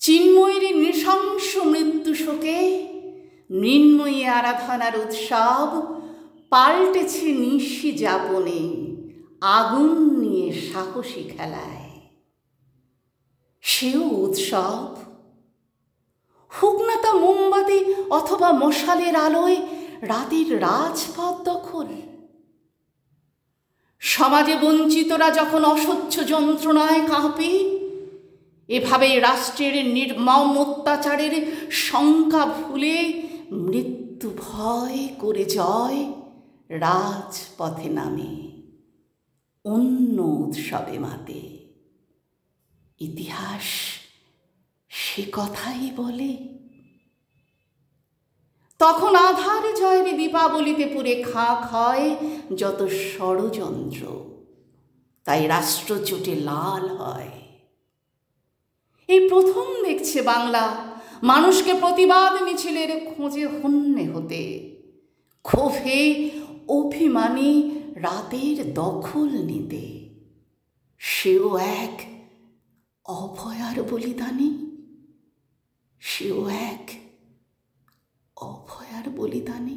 চিন্ময়ীর নৃশংস মৃত্যু শোকে মৃন্ময়ী আরাধনার উৎসব পাল্টেছে নিশি যাপনে, আগুন নিয়ে সাহসী খেলায়। সেও উৎসব, হোক না তা মোমবাতি অথবা মশালের আলোয় রাতের রাজপথ দখল। সমাজে বঞ্চিতরা যখন অসহ্য যন্ত্রণায় কাঁপে, এভাবে রাষ্ট্রের নির্মম অত্যাচারের শঙ্কা ভুলে মৃত্যু ভয় করে জয় রাজপথে নামে, অন্য উৎসবে মাতে। ইতিহাস সে কথাই বলে। তখন আধার জয়ের দীপাবলিতে পুরে খাঁ হয় যত ষড়যন্ত্র, তাই রাষ্ট্রজোটে লাল হয়। এই প্রথম দেখছে বাংলা মানুষকে প্রতিবাদ মিছিলের খোঁজে হন্যে হতে, ক্ষোভে অভিমানে রাতের দখল নিতে। সেও এক অভয়ার বলিদানী, সেও এক অভয়ার বলিদানী।